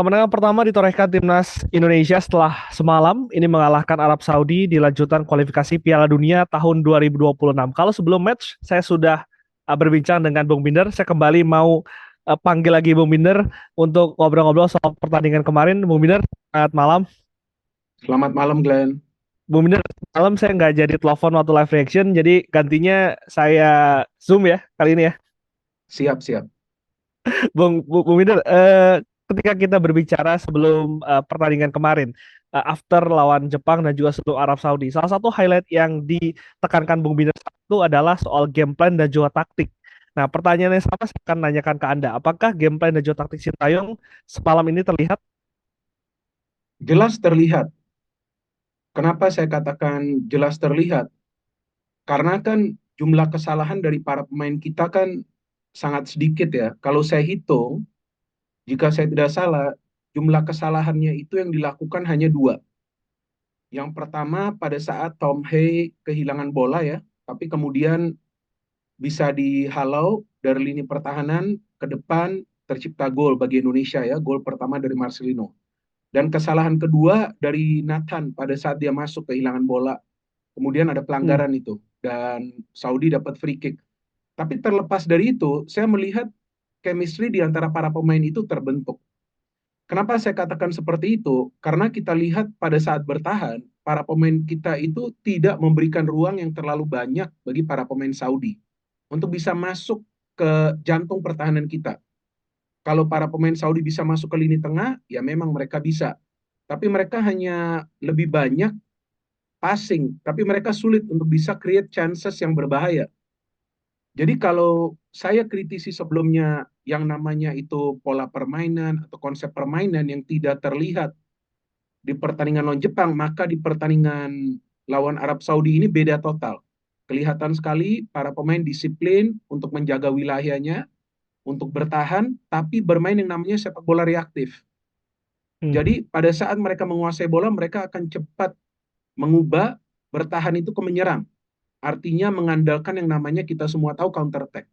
Kemenangan pertama ditorehkan timnas Indonesia setelah semalam ini mengalahkan Arab Saudi di lanjutan kualifikasi Piala Dunia tahun 2026. Kalau sebelum match saya sudah berbincang dengan Bung Binder, saya kembali mau panggil lagi Bung Binder untuk ngobrol-ngobrol soal pertandingan kemarin. Bung Binder, selamat malam. Selamat malam, Glenn. Bung Binder, malam saya nggak jadi telepon waktu live reaction, jadi gantinya saya Zoom ya kali ini ya. Siap, siap. Bung Winder, ketika kita berbicara sebelum pertandingan kemarin, after lawan Jepang dan juga sebelum Arab Saudi, salah satu highlight yang ditekankan Bung Winder itu adalah soal game plan dan juga taktik. Nah, pertanyaan yang sama saya akan nanyakan ke Anda, apakah game plan dan juga taktik Sintayong semalam ini terlihat? Jelas terlihat. Kenapa saya katakan jelas terlihat? Karena kan jumlah kesalahan dari para pemain kita kan sangat sedikit ya. Kalau saya hitung, jika saya tidak salah, jumlah kesalahannya itu yang dilakukan hanya dua. Yang pertama pada saat Tom Hay kehilangan bola ya, tapi kemudian bisa dihalau dari lini pertahanan ke depan tercipta gol bagi Indonesia ya, gol pertama dari Marcelino. Dan kesalahan kedua dari Nathan pada saat dia masuk kehilangan bola. Kemudian ada Hmm. pelanggaran itu. Dan Saudi dapat free kick. Tapi terlepas dari itu, saya melihat chemistry di antara para pemain itu terbentuk. Kenapa saya katakan seperti itu? Karena kita lihat pada saat bertahan, para pemain kita itu tidak memberikan ruang yang terlalu banyak bagi para pemain Saudi untuk bisa masuk ke jantung pertahanan kita. Kalau para pemain Saudi bisa masuk ke lini tengah, ya memang mereka bisa. Tapi mereka hanya lebih banyak passing, tapi mereka sulit untuk bisa create chances yang berbahaya. Jadi kalau saya kritisi sebelumnya yang namanya itu pola permainan atau konsep permainan yang tidak terlihat di pertandingan lawan Jepang, maka di pertandingan lawan Arab Saudi ini beda total. Kelihatan sekali para pemain disiplin untuk menjaga wilayahnya, untuk bertahan, tapi bermain yang namanya sepak bola reaktif. Hmm. Jadi pada saat mereka menguasai bola, mereka akan cepat mengubah bertahan itu ke menyerang. Artinya mengandalkan yang namanya kita semua tahu counter attack.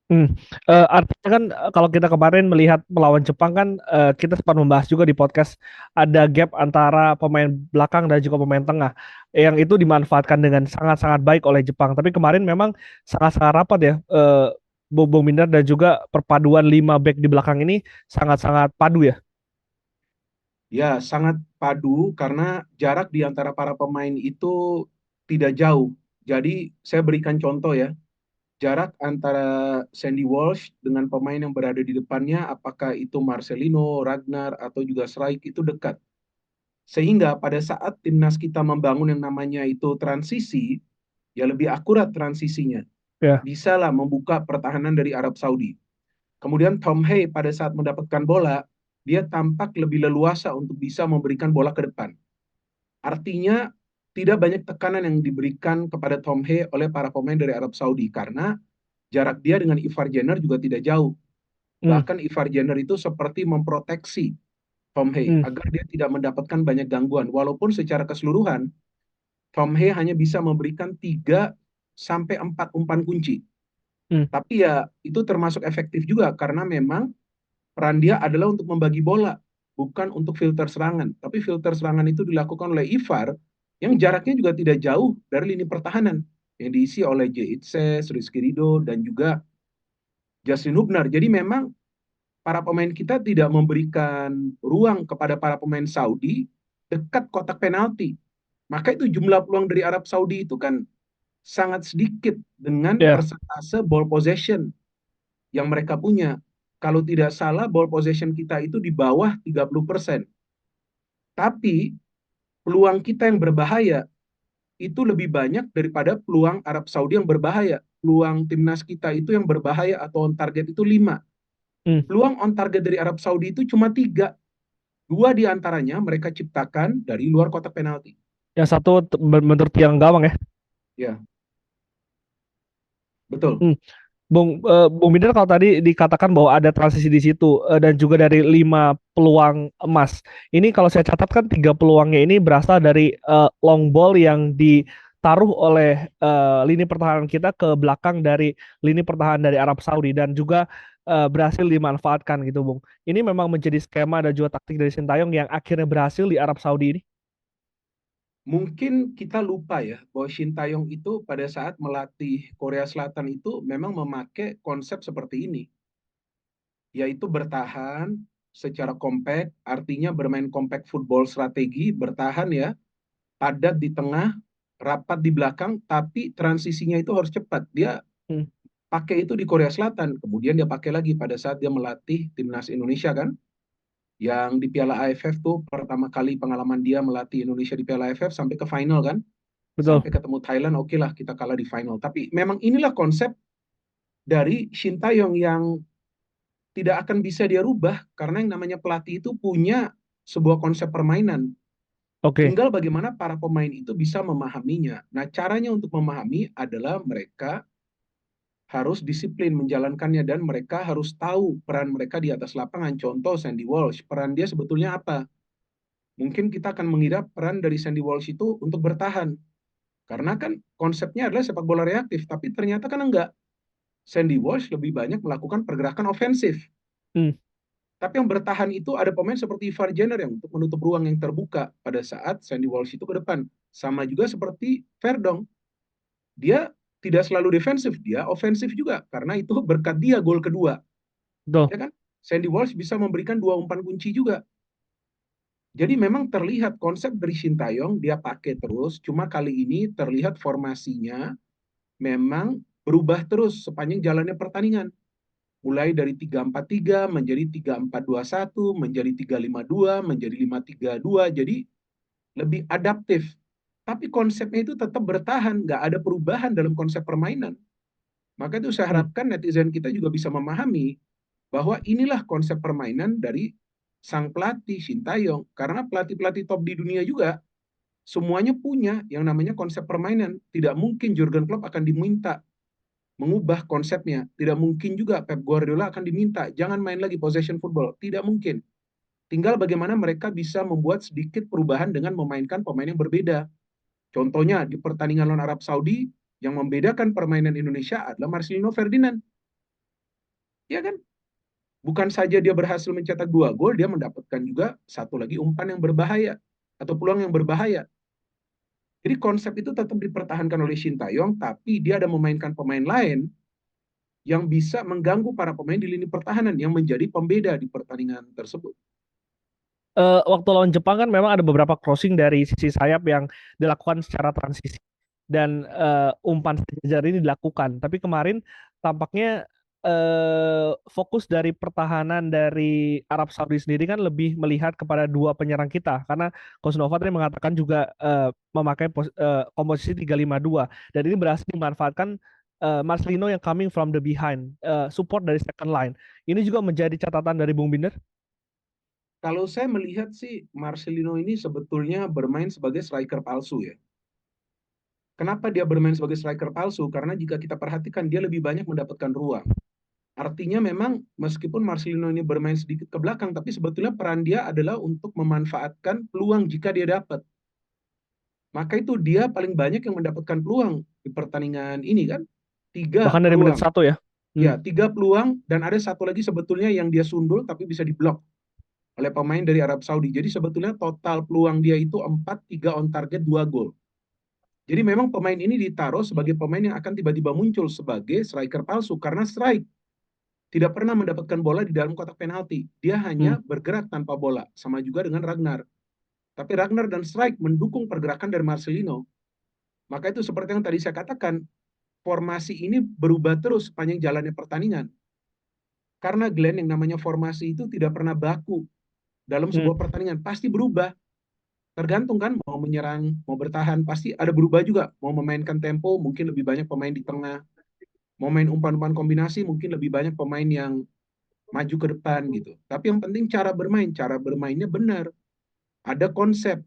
Hmm. Artinya kan kalau kita kemarin melihat melawan Jepang kan kita sempat membahas juga di podcast ada gap antara pemain belakang dan juga pemain tengah yang itu dimanfaatkan dengan sangat-sangat baik oleh Jepang. Tapi kemarin memang sangat-sangat rapat ya Bung Minder dan juga perpaduan 5 back di belakang ini sangat-sangat padu ya. Ya, sangat padu karena jarak di antara para pemain itu tidak jauh. Jadi saya berikan contoh ya, jarak antara Sandy Walsh dengan pemain yang berada di depannya, apakah itu Marcelino, Ragnar, atau juga Sraik itu dekat. Sehingga pada saat timnas kita membangun yang namanya itu transisi, ya lebih akurat transisinya. Ya. Bisalah membuka pertahanan dari Arab Saudi. Kemudian Tom Hay pada saat mendapatkan bola, dia tampak lebih leluasa untuk bisa memberikan bola ke depan. Artinya tidak banyak tekanan yang diberikan kepada Tom Hay oleh para pemain dari Arab Saudi karena jarak dia dengan Ivar Jenner juga tidak jauh. Hmm. Bahkan Ivar Jenner itu seperti memproteksi Tom Hay Hmm. agar dia tidak mendapatkan banyak gangguan. Walaupun secara keseluruhan Tom Hay hanya bisa memberikan 3 sampai 4 umpan kunci. Hmm. Tapi ya itu termasuk efektif juga karena memang peran dia adalah untuk membagi bola, bukan untuk filter serangan. Tapi filter serangan itu dilakukan oleh Ivar yang jaraknya juga tidak jauh dari lini pertahanan yang diisi oleh J. Itses, Rizky Ridho, dan juga Justin Hubner. Jadi memang para pemain kita tidak memberikan ruang kepada para pemain Saudi dekat kotak penalti. Maka itu jumlah peluang dari Arab Saudi itu kan sangat sedikit dengan Ya. persentase ball possession yang mereka punya. Kalau tidak salah, ball possession kita itu di bawah 30%. Tapi peluang kita yang berbahaya itu lebih banyak daripada peluang Arab Saudi yang berbahaya. Peluang timnas kita itu yang berbahaya atau on target itu 5. Hmm. Peluang on target dari Arab Saudi itu cuma 3. 2 diantaranya mereka ciptakan dari luar kotak penalti. Yang satu bentuk tiang gawang ya. Ya, betul. Hmm. Bung Binder kalau tadi dikatakan bahwa ada transisi di situ dan juga dari 5 peluang emas. Ini kalau saya catat kan 3 peluangnya ini berasal dari long ball yang ditaruh oleh lini pertahanan kita ke belakang dari lini pertahanan dari Arab Saudi dan juga berhasil dimanfaatkan gitu, Bung. Ini memang menjadi skema dan juga taktik dari Sintayong yang akhirnya berhasil di Arab Saudi ini. Mungkin kita lupa ya bahwa Shin Taeyong itu pada saat melatih Korea Selatan itu memang memakai konsep seperti ini, yaitu bertahan secara kompak, artinya bermain kompak football strategi, bertahan ya, padat di tengah, rapat di belakang, tapi transisinya itu harus cepat. Dia Hmm, pakai itu di Korea Selatan, kemudian dia pakai lagi pada saat dia melatih timnas Indonesia kan, yang di Piala AFF tuh pertama kali pengalaman dia melatih Indonesia di Piala AFF sampai ke final kan, betul. sampai ketemu Thailand, oke lah kita kalah di final. Tapi memang inilah konsep dari Shin Taeyong yang tidak akan bisa dia rubah karena yang namanya pelatih itu punya sebuah konsep permainan. Oke. Tinggal bagaimana para pemain itu bisa memahaminya. Nah, caranya untuk memahami adalah mereka harus disiplin menjalankannya dan mereka harus tahu peran mereka di atas lapangan. Contoh Sandy Walsh, peran dia sebetulnya apa? Mungkin kita akan mengira peran dari Sandy Walsh itu untuk bertahan. Karena kan konsepnya adalah sepak bola reaktif, tapi ternyata kan enggak. Sandy Walsh lebih banyak melakukan pergerakan ofensif. Hmm, Tapi yang bertahan itu ada pemain seperti Ivar Jenner yang untuk menutup ruang yang terbuka pada saat Sandy Walsh itu ke depan. Sama juga seperti Verdong. Dia tidak selalu defensif, dia ofensif juga. Karena itu berkat dia gol kedua. betul. Ya kan? Sandy Walsh bisa memberikan dua umpan kunci juga. Jadi memang terlihat konsep dari Sintayong dia pakai terus, cuma kali ini terlihat formasinya memang berubah terus sepanjang jalannya pertandingan. Mulai dari 3-4-3 menjadi 3-4-2-1, menjadi 3-5-2, menjadi 5-3-2, jadi lebih adaptif. Tapi konsepnya itu tetap bertahan, nggak ada perubahan dalam konsep permainan. Maka itu saya Hmm. harapkan netizen kita juga bisa memahami bahwa inilah konsep permainan dari sang pelatih Sintayong. Karena pelatih-pelatih top di dunia juga semuanya punya yang namanya konsep permainan. Tidak mungkin Jurgen Klopp akan diminta mengubah konsepnya. Tidak mungkin juga Pep Guardiola akan diminta jangan main lagi possession football. Tidak mungkin. Tinggal bagaimana mereka bisa membuat sedikit perubahan dengan memainkan pemain yang berbeda. Contohnya di pertandingan lawan Arab Saudi yang membedakan permainan Indonesia adalah Marcelino Ferdinand. Ya kan? Bukan saja dia berhasil mencetak dua gol, dia mendapatkan juga satu lagi umpan yang berbahaya atau peluang yang berbahaya. Jadi konsep itu tetap dipertahankan oleh Sintayong, tapi dia ada memainkan pemain lain yang bisa mengganggu para pemain di lini pertahanan yang menjadi pembeda di pertandingan tersebut. Waktu lawan Jepang kan memang ada beberapa crossing dari sisi sayap yang dilakukan secara transisi dan umpan sejajar ini dilakukan. Tapi kemarin tampaknya fokus dari pertahanan dari Arab Saudi sendiri kan lebih melihat kepada dua penyerang kita karena Coach Nova tadi mengatakan juga memakai komposisi 3-5-2 dan ini berhasil dimanfaatkan Marcelino yang coming from the behind, support dari second line. Ini juga menjadi catatan dari Bung Binder. Kalau saya melihat sih Marcelino ini sebetulnya bermain sebagai striker palsu ya. Kenapa dia bermain sebagai striker palsu? Karena jika kita perhatikan dia lebih banyak mendapatkan ruang. Artinya memang meskipun Marcelino ini bermain sedikit ke belakang, tapi sebetulnya peran dia adalah untuk memanfaatkan peluang jika dia dapat. Maka itu dia paling banyak yang mendapatkan peluang di pertandingan ini kan. Tiga Bahkan dari menit peluang. satu ya. Hmm. Ya, tiga peluang dan ada satu lagi sebetulnya yang dia sundul tapi bisa diblok oleh pemain dari Arab Saudi. Jadi sebetulnya total peluang dia itu 4, 3 on target, 2 gol. Jadi memang pemain ini ditaruh sebagai pemain yang akan tiba-tiba muncul sebagai striker palsu karena strike tidak pernah mendapatkan bola di dalam kotak penalti. Dia Hmm. hanya bergerak tanpa bola, sama juga dengan Ragnar. Tapi Ragnar dan Strike mendukung pergerakan dari Marcelino. Maka itu seperti yang tadi saya katakan, formasi ini berubah terus sepanjang jalannya pertandingan. Karena Glenn yang namanya formasi itu tidak pernah baku dalam Hmm. sebuah pertandingan, pasti berubah. Tergantung kan mau menyerang, mau bertahan, pasti ada berubah juga. Mau memainkan tempo, mungkin lebih banyak pemain di tengah. Mau main umpan-umpan kombinasi, mungkin lebih banyak pemain yang maju ke depan gitu. Tapi yang penting cara bermainnya benar. Ada konsep,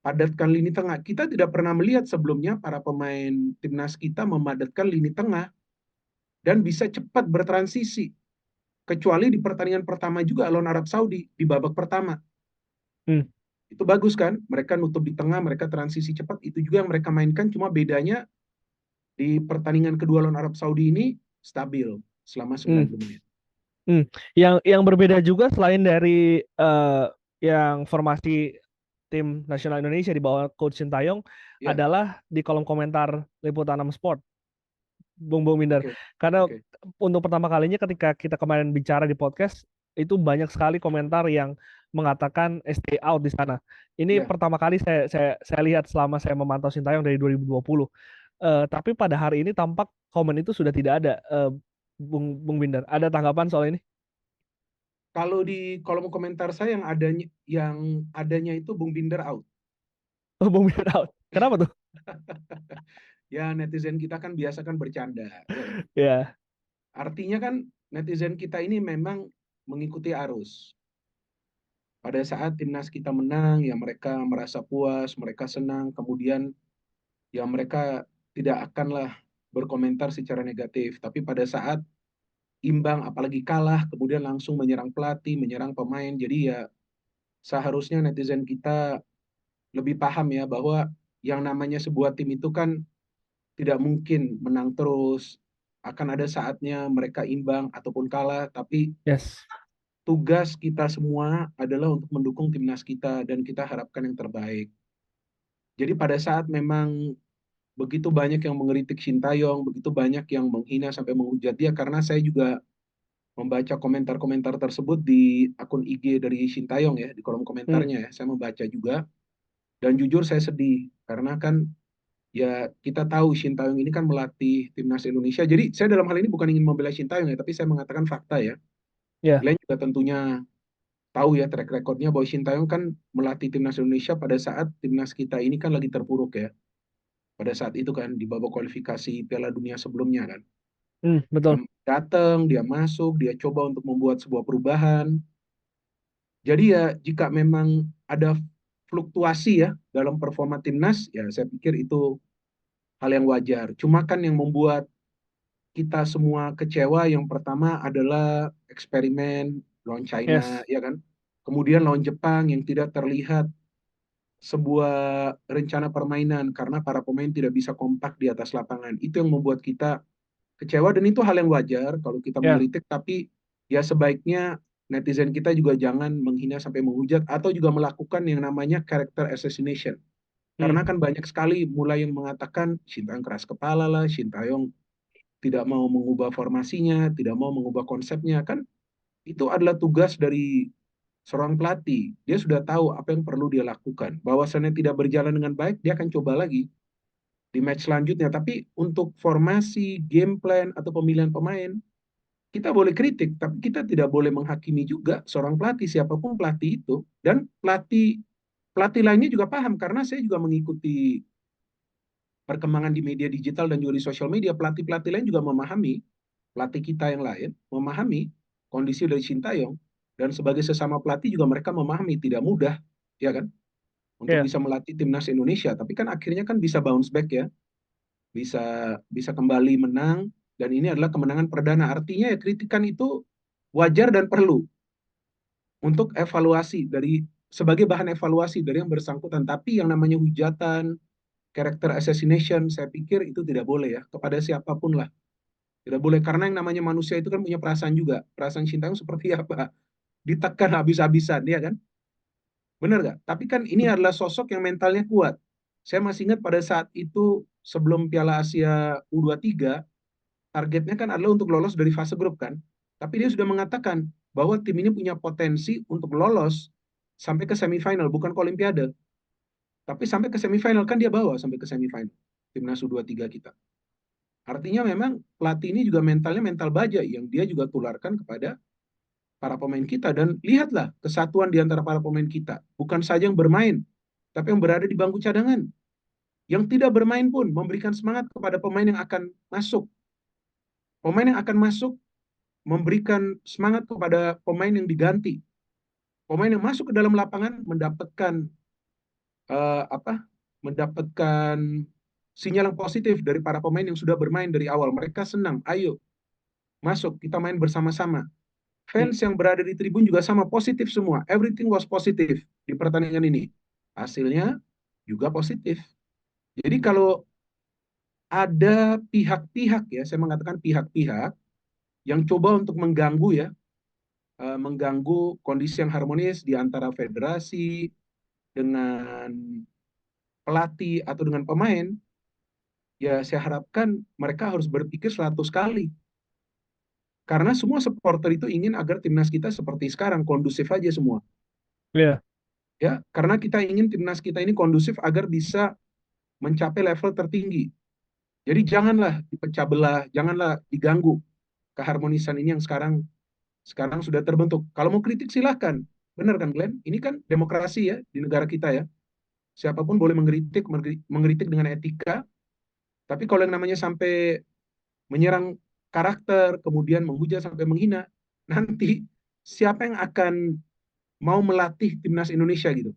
padatkan lini tengah. Kita tidak pernah melihat sebelumnya para pemain timnas kita memadatkan lini tengah dan bisa cepat bertransisi. Kecuali di pertandingan pertama juga lawan Arab Saudi di babak pertama. Hmm. Itu bagus kan? Mereka nutup di tengah, mereka transisi cepat. Itu juga yang mereka mainkan. Cuma bedanya di pertandingan kedua lawan Arab Saudi ini stabil selama Hmm. 90 menit. Hmm. Yang berbeda juga selain dari yang formasi tim nasional Indonesia di bawah Coach Sintayong Ya, adalah di kolom komentar Liputan 6 Sport, Bung Minder. oke, Karena oke, untuk pertama kalinya ketika kita kemarin bicara di podcast, itu banyak sekali komentar yang mengatakan stay out di sana. Ini ya. pertama kali saya lihat selama saya memantau Sintayong dari 2020. Tapi pada hari ini tampak komen itu sudah tidak ada. Bung Binder, ada tanggapan soal ini? Kalau di kolom komentar saya yang adanya itu Bung Binder out. Oh, Bung Binder out. Kenapa tuh? Ya netizen kita kan biasa kan bercanda, ya kan. Ya, Artinya kan netizen kita ini memang mengikuti arus. Pada saat timnas kita menang, ya mereka merasa puas, mereka senang, kemudian ya mereka tidak akanlah berkomentar secara negatif. Tapi pada saat imbang, apalagi kalah, kemudian langsung menyerang pelatih, menyerang pemain. Jadi ya seharusnya netizen kita lebih paham ya bahwa yang namanya sebuah tim itu kan tidak mungkin menang terus. Akan ada saatnya mereka imbang ataupun kalah, tapi yes, tugas kita semua adalah untuk mendukung timnas kita dan kita harapkan yang terbaik. Jadi pada saat memang begitu banyak yang mengkritik Sintayong, begitu banyak yang menghina sampai menghujat dia, karena saya juga membaca komentar-komentar tersebut di akun IG dari Sintayong ya, di kolom hmm, komentarnya ya, saya membaca juga, dan jujur saya sedih, karena kan ya kita tahu Sintayong ini kan melatih timnas Indonesia. Jadi saya dalam hal ini bukan ingin membela Sintayong ya, tapi saya mengatakan fakta ya. ya, Glenn juga tentunya tahu ya track recordnya bahwa Sintayong kan melatih timnas Indonesia pada saat timnas kita ini kan lagi terpuruk ya. Pada saat itu kan di babak kualifikasi Piala Dunia sebelumnya kan. Dia betul, datang, dia masuk, dia coba untuk membuat sebuah perubahan. Jadi ya jika memang ada fluktuasi ya dalam performa timnas, ya saya pikir itu hal yang wajar. Cuma kan yang membuat kita semua kecewa yang pertama adalah eksperimen lawan China, yes, ya kan? Kemudian lawan Jepang yang tidak terlihat sebuah rencana permainan karena para pemain tidak bisa kompak di atas lapangan. Itu yang membuat kita kecewa dan itu hal yang wajar kalau kita ya, mengkritik, tapi ya sebaiknya netizen kita juga jangan menghina sampai menghujat atau juga melakukan yang namanya character assassination. hmm, Karena kan banyak sekali mulai yang mengatakan Sintayong keras kepala lah, Sintayong tidak mau mengubah formasinya, tidak mau mengubah konsepnya. Kan itu adalah tugas dari seorang pelatih. Dia sudah tahu apa yang perlu dia lakukan. Bahwasannya tidak berjalan dengan baik, dia akan coba lagi di match selanjutnya. Tapi untuk formasi, game plan, atau pemilihan pemain, kita boleh kritik, tapi kita tidak boleh menghakimi juga seorang pelatih, siapapun pelatih itu. Dan pelatih pelatih lainnya juga paham, karena saya juga mengikuti perkembangan di media digital dan juga di sosial media, pelatih-pelatih lain juga memahami, pelatih kita yang lain memahami kondisi dari Sintayong, dan sebagai sesama pelatih juga mereka memahami tidak mudah, ya kan, untuk ya, bisa melatih timnas Indonesia. Tapi kan akhirnya kan bisa bounce back ya, bisa bisa kembali menang, dan ini adalah kemenangan perdana. Artinya ya kritikan itu wajar dan perlu untuk evaluasi dari sebagai bahan evaluasi dari yang bersangkutan. Tapi yang namanya hujatan, character assassination, saya pikir itu tidak boleh ya kepada siapapun lah. Tidak boleh karena yang namanya manusia itu kan punya perasaan juga. Perasaan cinta itu seperti apa? Ditekan habis-habisan, ya kan? Benar nggak? Tapi kan ini adalah sosok yang mentalnya kuat. Saya masih ingat pada saat itu sebelum Piala Asia U23, targetnya kan adalah untuk lolos dari fase grup kan. Tapi dia sudah mengatakan bahwa tim ini punya potensi untuk lolos sampai ke semifinal, bukan ke Olimpiade. Tapi sampai ke semifinal kan dia bawa sampai ke semifinal timnas U23 kita. Artinya memang pelatih ini juga mentalnya mental baja yang dia juga tularkan kepada para pemain kita. Dan lihatlah kesatuan di antara para pemain kita. Bukan saja yang bermain, tapi yang berada di bangku cadangan. Yang tidak bermain pun memberikan semangat kepada pemain yang akan masuk. Pemain yang akan masuk memberikan semangat kepada pemain yang diganti. Pemain yang masuk ke dalam lapangan mendapatkan apa? Mendapatkan sinyal yang positif dari para pemain yang sudah bermain dari awal. Mereka senang, ayo masuk, kita main bersama-sama. hmm, Fans yang berada di tribun juga sama, positif semua. Everything was positif di pertandingan ini. Hasilnya juga positif. Jadi kalau ada pihak-pihak ya, saya mengatakan pihak-pihak yang coba untuk mengganggu ya, mengganggu kondisi yang harmonis di antara federasi dengan pelatih atau dengan pemain, ya saya harapkan mereka harus berpikir 100 kali. Karena semua supporter itu ingin agar timnas kita seperti sekarang, kondusif aja semua. Iya. Ya, karena kita ingin timnas kita ini kondusif agar bisa mencapai level tertinggi. Jadi janganlah dipecah belah, janganlah diganggu keharmonisan ini yang sekarang sekarang sudah terbentuk. Kalau mau kritik silahkan. Benar kan Glenn? Ini kan demokrasi ya di negara kita ya. Siapapun boleh mengkritik, mengkritik dengan etika. Tapi kalau yang namanya sampai menyerang karakter, kemudian menghujat sampai menghina, nanti siapa yang akan mau melatih timnas Indonesia gitu?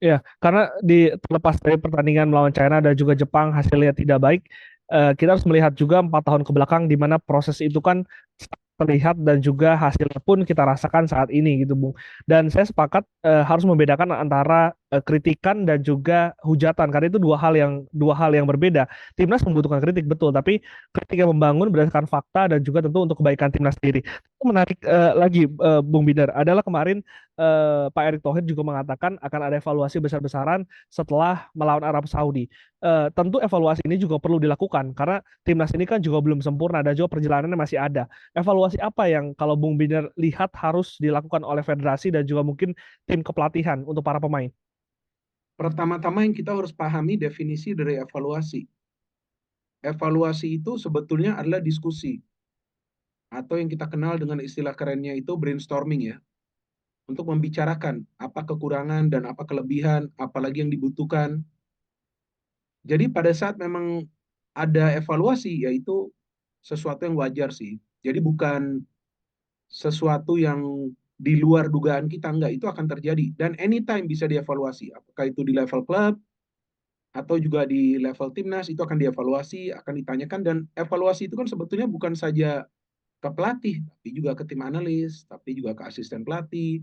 Ya, karena terlepas dari pertandingan melawan China dan juga Jepang hasilnya tidak baik, kita harus melihat juga 4 tahun ke belakang di mana proses itu kan terlihat dan juga hasilnya pun kita rasakan saat ini gitu, Bung. Dan saya sepakat harus membedakan antara kritikan dan juga hujatan karena itu dua hal yang berbeda. Timnas membutuhkan kritik betul, tapi kritik yang membangun berdasarkan fakta dan juga tentu untuk kebaikan timnas sendiri. Itu menarik lagi, Bung Binder, adalah kemarin Pak Erick Thohir juga mengatakan akan ada evaluasi besar-besaran setelah melawan Arab Saudi. Tentu evaluasi ini juga perlu dilakukan karena timnas ini kan juga belum sempurna dan juga perjalanannya masih ada. Evaluasi apa yang kalau Bung Biner lihat harus dilakukan oleh federasi dan juga mungkin tim kepelatihan untuk para pemain? Pertama-tama yang kita harus pahami definisi dari evaluasi. Evaluasi itu sebetulnya adalah diskusi atau yang kita kenal dengan istilah kerennya itu brainstorming ya, untuk membicarakan apa kekurangan dan apa kelebihan, apalagi yang dibutuhkan. Jadi pada saat memang ada evaluasi, yaitu sesuatu yang wajar sih. Jadi bukan sesuatu yang di luar dugaan kita, enggak, itu akan terjadi. Dan anytime bisa dievaluasi, apakah itu di level klub, atau juga di level timnas, itu akan dievaluasi, akan ditanyakan, dan evaluasi itu kan sebetulnya bukan saja ke pelatih, tapi juga ke tim analis, tapi juga ke asisten pelatih,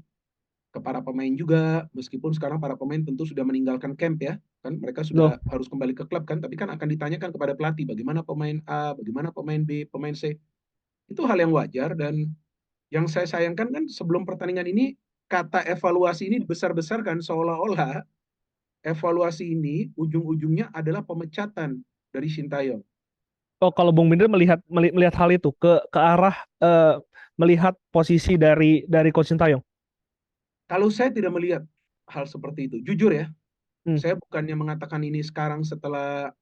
ke para pemain juga, meskipun sekarang para pemain tentu sudah meninggalkan camp ya, kan mereka Loh, sudah harus kembali ke klub kan, tapi kan akan ditanyakan kepada pelatih bagaimana pemain A, bagaimana pemain B, pemain C. Itu hal yang wajar, dan yang saya sayangkan kan sebelum pertandingan ini kata evaluasi ini dibesar-besarkan seolah-olah evaluasi ini ujung-ujungnya adalah pemecatan dari Sintayong. oh, kalau Bung Biner melihat hal itu ke arah melihat posisi dari Coach Sintayong. Kalau saya tidak melihat hal seperti itu, jujur ya, Hmm, saya bukannya mengatakan ini sekarang setelah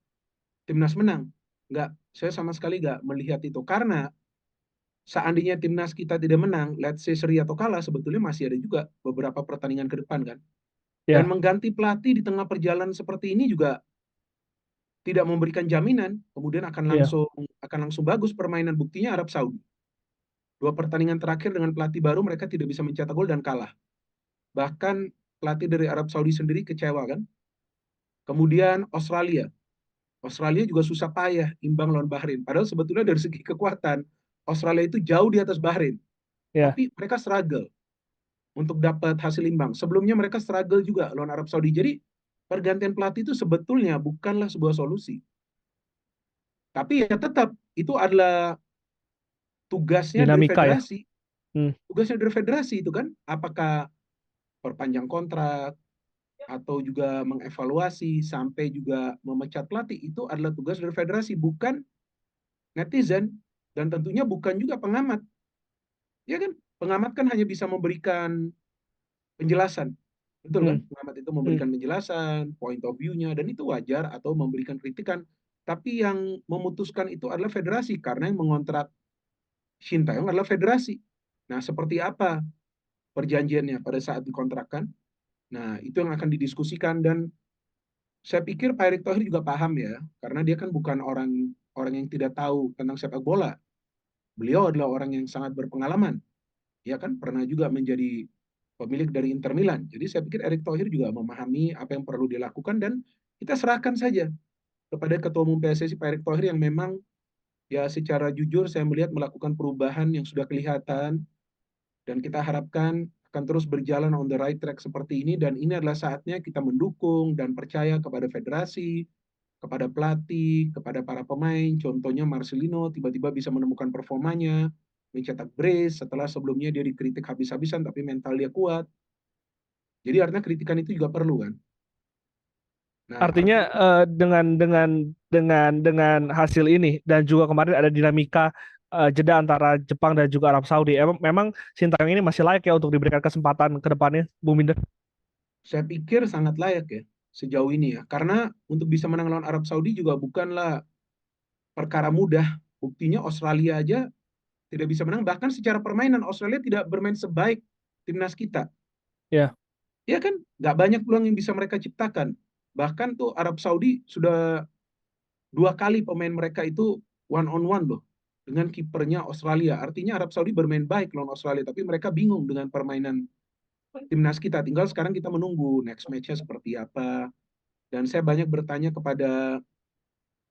timnas menang. Nggak, saya sama sekali nggak melihat itu. Karena seandainya timnas kita tidak menang, let's say seri atau kalah, sebetulnya masih ada juga beberapa pertandingan ke depan kan. Dan ya, mengganti pelatih di tengah perjalanan seperti ini juga tidak memberikan jaminan, kemudian ya. akan langsung bagus permainan. Buktinya Arab Saudi. 2 pertandingan terakhir dengan pelatih baru mereka tidak bisa mencetak gol dan kalah. Bahkan pelatih dari Arab Saudi sendiri kecewa kan. Kemudian Australia. Australia juga susah payah imbang lawan Bahrain. Padahal sebetulnya dari segi kekuatan, Australia itu jauh di atas Bahrain. Ya. Tapi mereka struggle untuk dapat hasil imbang. Sebelumnya mereka struggle juga lawan Arab Saudi. Jadi pergantian pelatih itu sebetulnya bukanlah sebuah solusi. Tapi ya tetap itu adalah tugasnya dari Dinamika ya. federasi. Hmm, Tugasnya dari federasi itu kan, apakah perpanjang kontrak atau juga mengevaluasi sampai juga memecat pelatih, itu adalah tugas dari federasi, bukan netizen, dan tentunya bukan juga pengamat. Ya kan? Pengamat kan hanya bisa memberikan penjelasan. Betul kan? hmm, Pengamat itu hmm. memberikan penjelasan, point of view-nya, dan itu wajar, atau memberikan kritikan. Tapi yang memutuskan itu adalah federasi, karena yang mengontrak Sintayong adalah federasi. Nah, seperti apa perjanjiannya pada saat dikontrakkan? Nah, itu yang akan didiskusikan, dan saya pikir Pak Erick Thohir juga paham ya, karena dia kan bukan orang orang yang tidak tahu tentang sepak bola. Beliau adalah orang yang sangat berpengalaman. Ya kan, pernah juga menjadi pemilik dari Inter Milan. Jadi saya pikir Erick Thohir juga memahami apa yang perlu dilakukan, dan kita serahkan saja kepada Ketua Umum PSSI Pak Erick Thohir yang memang ya secara jujur saya melihat melakukan perubahan yang sudah kelihatan, dan kita harapkan akan terus berjalan on the right track seperti ini, dan ini adalah saatnya kita mendukung dan percaya kepada federasi, kepada pelatih, kepada para pemain. Contohnya Marcelino tiba-tiba bisa menemukan performanya, mencetak brace setelah sebelumnya dia dikritik habis-habisan tapi mental dia kuat. Jadi artinya kritikan itu juga perlu kan. Nah, Artinya dengan hasil ini dan juga kemarin ada dinamika jeda antara Jepang dan juga Arab Saudi. Memang Sintayong ini masih layak ya untuk diberikan kesempatan ke depannya, Bung Minder. saya pikir sangat layak ya sejauh ini ya. Karena untuk bisa menang lawan Arab Saudi juga bukanlah perkara mudah. Buktinya Australia aja tidak bisa menang. Bahkan secara permainan Australia tidak bermain sebaik timnas kita. Ya, Ya kan, nggak banyak peluang yang bisa mereka ciptakan. Bahkan tuh Arab Saudi sudah 2 kali pemain mereka itu one on one loh dengan kipernya Australia. Artinya Arab Saudi bermain baik lawan Australia, tapi mereka bingung dengan permainan timnas kita. Tinggal sekarang kita menunggu next match-nya seperti apa. Dan saya banyak bertanya kepada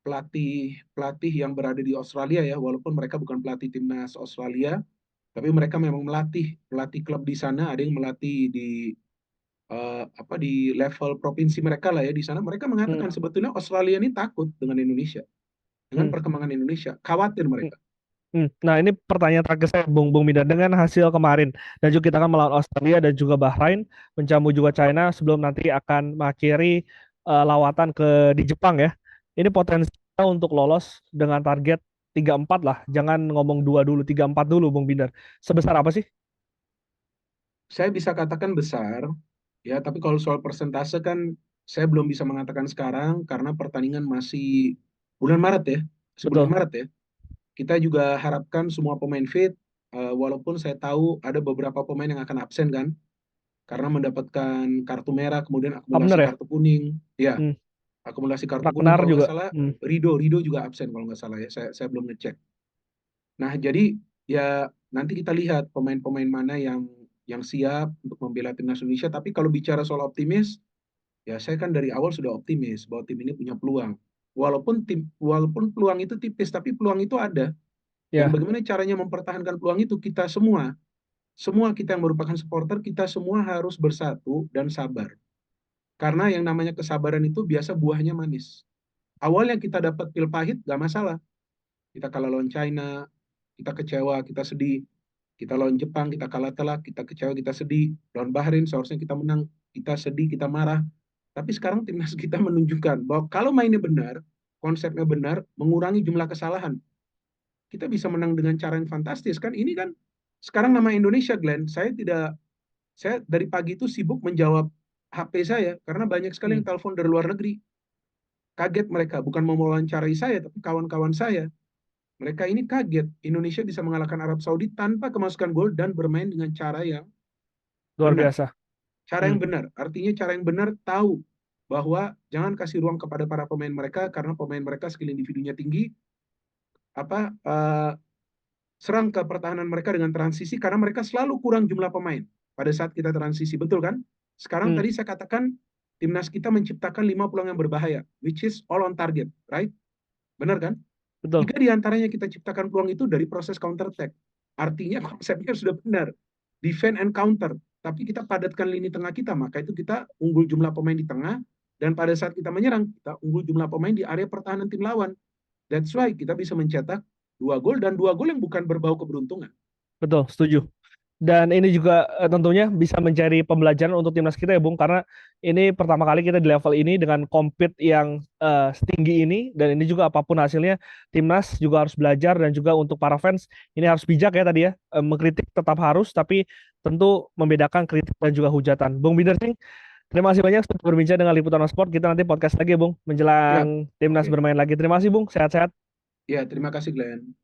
pelatih pelatih yang berada di Australia ya, walaupun mereka bukan pelatih timnas Australia, tapi mereka memang melatih pelatih klub di sana. Ada yang melatih di apa di level provinsi mereka lah ya di sana. Mereka mengatakan hmm, sebetulnya Australia ini takut dengan Indonesia, dengan hmm, perkembangan Indonesia, khawatir hmm, mereka. hmm. Nah, ini pertanyaan terakhir saya, Bung Minder. Dengan hasil kemarin dan juga kita akan melawan Australia dan juga Bahrain, menjamu juga China sebelum nanti akan mengakhiri lawatan di Jepang ya. Ini potensi kita untuk lolos dengan target 3-4 lah. Jangan ngomong 2 dulu, 3-4 dulu, Bung Minder. Sebesar apa sih? Saya bisa katakan besar, ya, tapi kalau soal persentase kan saya belum bisa mengatakan sekarang karena pertandingan masih bulan Maret ya, sebulan Betul. Maret ya. Kita juga harapkan semua pemain fit, walaupun saya tahu ada beberapa pemain yang akan absen kan, karena mendapatkan kartu merah, kemudian akumulasi Abner ya? kartu kuning. Ya, Hmm. akumulasi kartu kuning Ragnar kalau nggak juga. salah, Hmm. Rido juga absen kalau nggak salah ya, saya belum ngecek. Nah, jadi ya nanti kita lihat pemain-pemain mana yang siap untuk membela timnas Indonesia. Tapi kalau bicara soal optimis, ya saya kan dari awal sudah optimis bahwa tim ini punya peluang. Walaupun peluang itu tipis, tapi peluang itu ada. Dan Ya, bagaimana caranya mempertahankan peluang itu kita semua kita yang merupakan supporter, kita semua harus bersatu dan sabar. Karena yang namanya kesabaran itu biasa buahnya manis. Awalnya kita dapat pil pahit, gak masalah. Kita kalah lawan China, kita kecewa, kita sedih. Kita lawan Jepang, kita kalah telak, kita kecewa, kita sedih. Lawan Bahrain, seharusnya kita menang, kita sedih, kita marah. Tapi sekarang timnas kita menunjukkan bahwa kalau mainnya benar, konsepnya benar, mengurangi jumlah kesalahan, kita bisa menang dengan cara yang fantastis kan. Ini kan sekarang nama Indonesia, Glenn. Saya dari pagi itu sibuk menjawab HP saya karena banyak sekali hmm, yang telepon dari luar negeri. Kaget mereka, bukan mau mewawancarai saya, tapi kawan-kawan saya. Mereka ini kaget Indonesia bisa mengalahkan Arab Saudi tanpa kemasukan gol dan bermain dengan cara yang luar benar. biasa. Cara Hmm, yang benar, artinya cara yang benar tahu bahwa jangan kasih ruang kepada para pemain mereka karena pemain mereka skill individunya tinggi. Apa serang ke pertahanan mereka dengan transisi karena mereka selalu kurang jumlah pemain pada saat kita transisi, betul kan? Sekarang hmm, tadi saya katakan timnas kita menciptakan 5 peluang yang berbahaya, which is all on target, right? Benar kan? betul, 3 diantaranya kita ciptakan peluang itu dari proses counter attack. Artinya konsepnya sudah benar, defend and counter. Tapi kita padatkan lini tengah kita, maka itu kita unggul jumlah pemain di tengah, dan pada saat kita menyerang, kita unggul jumlah pemain di area pertahanan tim lawan. That's why kita bisa mencetak 2 gol dan 2 gol yang bukan berbau keberuntungan. betul, setuju. Dan ini juga tentunya bisa menjadi pembelajaran untuk timnas kita ya, Bung, karena ini pertama kali kita di level ini dengan compete yang setinggi ini, dan ini juga apapun hasilnya, timnas juga harus belajar dan juga untuk para fans ini harus bijak ya tadi ya, mengkritik tetap harus, tapi tentu membedakan kritik dan juga hujatan. Bung Binder Singh, terima kasih banyak sudah berbincang dengan Liputan Sport. Kita nanti podcast lagi ya, Bung, Siap. menjelang timnas Oke. bermain lagi. Terima kasih, Bung. Sehat-sehat. Ya, terima kasih Glenn.